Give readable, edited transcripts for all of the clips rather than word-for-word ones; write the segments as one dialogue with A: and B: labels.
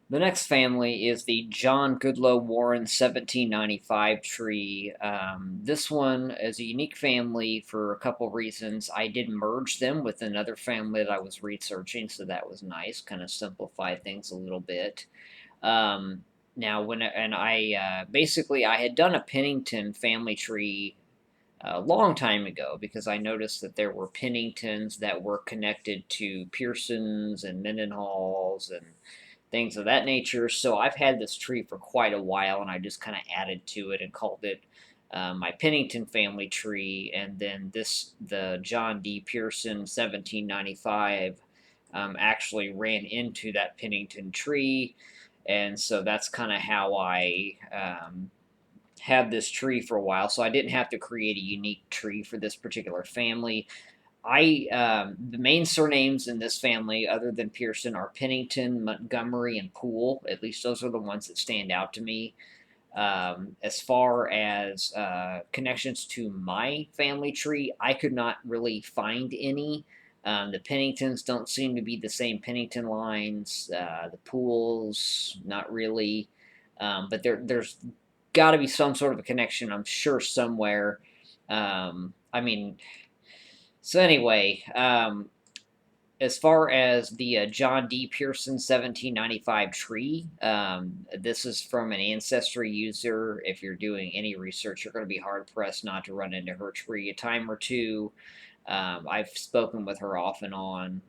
A: The next family is the John Goodloe Warren 1795 tree. This one is a unique family for a couple reasons. I did merge them with another family that I was researching, so that was nice. Kind of simplified things a little bit. Um, Now, basically I had done a Pennington family tree a long time ago because I noticed that there were Penningtons that were connected to Piersons and Mendenhalls and things of that nature. So I've had this tree for quite a while, and I just kind of added to it and called it my Pennington family tree. And then the John D. Pierson 1795, actually ran into that Pennington tree. And so that's kind of how I had this tree for a while. So I didn't have to create a unique tree for this particular family. The main surnames in this family, other than Pierson, are Pennington, Montgomery, and Poole. At least those are the ones that stand out to me. As far as connections to my family tree, I could not really find any. The Penningtons don't seem to be the same Pennington lines. The Pools, not really. But there's got to be some sort of a connection, I'm sure, somewhere. I mean, so anyway, as far as the John D. Pierson 1795 tree, this is from an ancestry user. If you're doing any research, you're going to be hard pressed not to run into her tree a time or two. I've spoken with her off and on.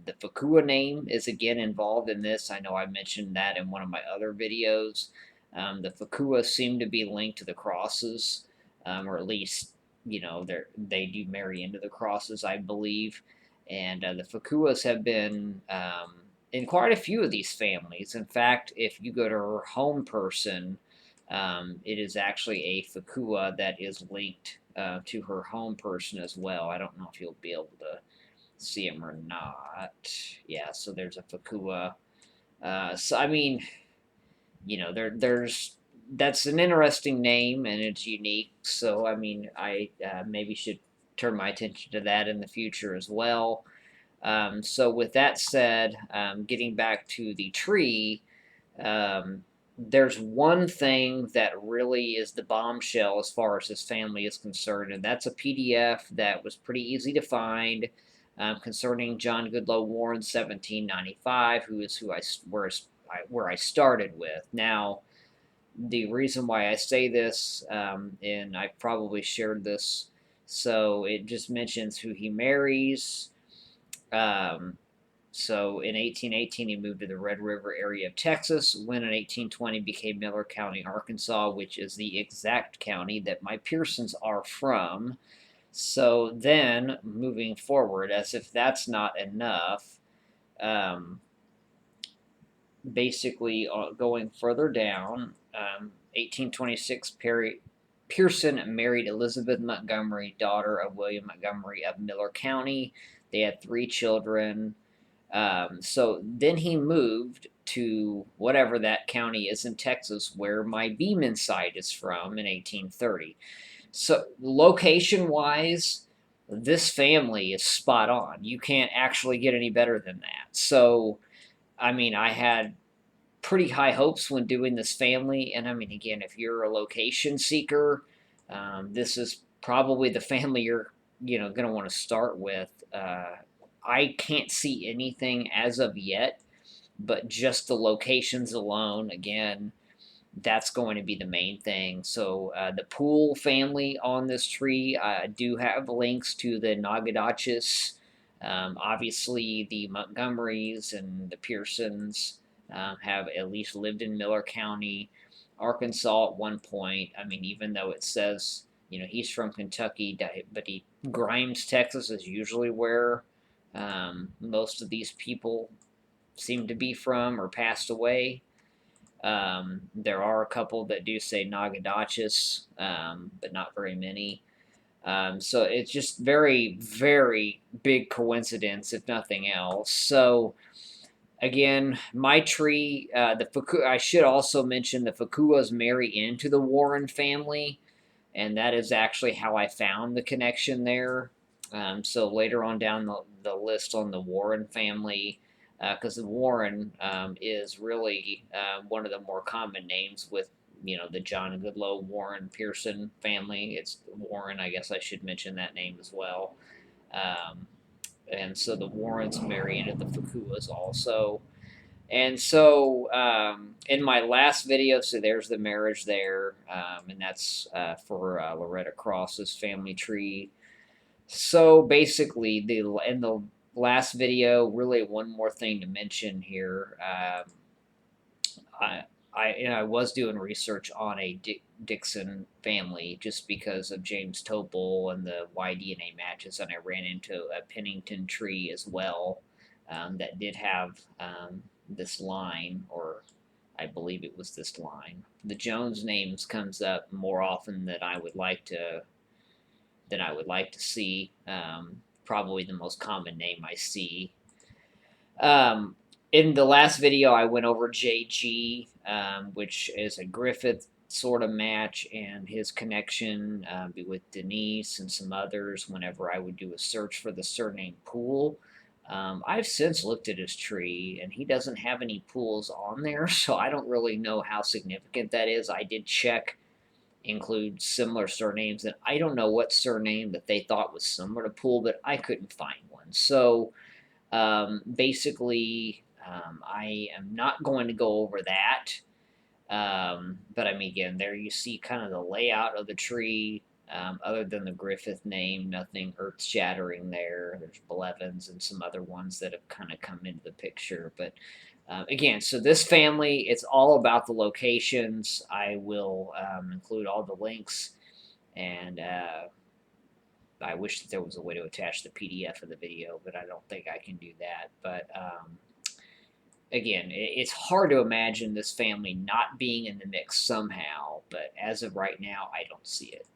A: The Fakua name is again involved in this. I know I mentioned that in one of my other videos. The Fakua seem to be linked to the crosses, or at least they do marry into the crosses, I believe. And the Fakuas have been in quite a few of these families. In fact, if you go to her home person, it is actually a Fakua that is linked to her home person as well. I don't know if you'll be able to see him or not. Yeah, so there's a Fakua. So I mean, there's that's an interesting name and it's unique. So I mean, I maybe should turn my attention to that in the future as well. So with that said, getting back to the tree, um, there's one thing that really is the bombshell as far as this family is concerned, and that's a PDF that was pretty easy to find concerning John Goodloe Warren 1795, who is where I started with. Now, the reason why I say this, and I probably shared this, so it just mentions who he marries. Um, so in 1818, he moved to the Red River area of Texas, when in 1820 became Miller County, Arkansas, which is the exact county that my Piersons are from. So then, moving forward, as if that's not enough, um, basically going further down, 1826, Pierson married Elizabeth Montgomery, daughter of William Montgomery of Miller County. They had 3 children. So then he moved to whatever that county is in Texas where my Beeman site is from in 1830. So, location wise, this family is spot on. You can't actually get any better than that. So, I mean, I had pretty high hopes when doing this family. And I mean, again, if you're a location seeker, this is probably the family you're going to want to start with. I can't see anything as of yet, but just the locations alone, again, that's going to be the main thing. So the Poole family on this tree do have links to the Nagadachis. Obviously, the Montgomerys and the Piersons have at least lived in Miller County, Arkansas at one point. I mean, even though it says he's from Kentucky, but Grimes, Texas is usually where most of these people seem to be from or passed away. There are a couple that do say Nagadachis, but not very many. So it's just very, very big coincidence, if nothing else. So again, my tree, I should also mention the Fukuas marry into the Warren family, and that is actually how I found the connection there. So later on down the list on the Warren family, because the Warren is really one of the more common names with the John Goodloe Warren Pierson family. It's Warren. I guess I should mention that name as well. Um, and so the Warrens marry into the Fukuas also. And so in my last video, so there's the marriage there, and that's for Loretta Cross's family tree. So basically, in the last video, really one more thing to mention here. I I was doing research on a Dixon family just because of James Topol and the Y-DNA matches, and I ran into a Pennington tree as well that did have this line, or I believe it was this line. The Jones names comes up more often than I would like to see. Probably the most common name I see. Um, in the last video, I went over JG, which is a Griffith sort of match, and his connection with Denise and some others whenever I would do a search for the surname Pool. I've since looked at his tree, and he doesn't have any pools on there, so I don't really know how significant that is. I did check include similar surnames, and I don't know what surname that they thought was similar to Pool, but I couldn't find one. So basically, I am not going to go over that. But I mean, again, there you see kind of the layout of the tree. Other than the Griffith name, nothing earth shattering there. There's Blevins and some other ones that have kind of come into the picture. But again, so this family, it's all about the locations. I will include all the links, and I wish that there was a way to attach the PDF of the video, but I don't think I can do that. But again, it's hard to imagine this family not being in the mix somehow, but as of right now, I don't see it.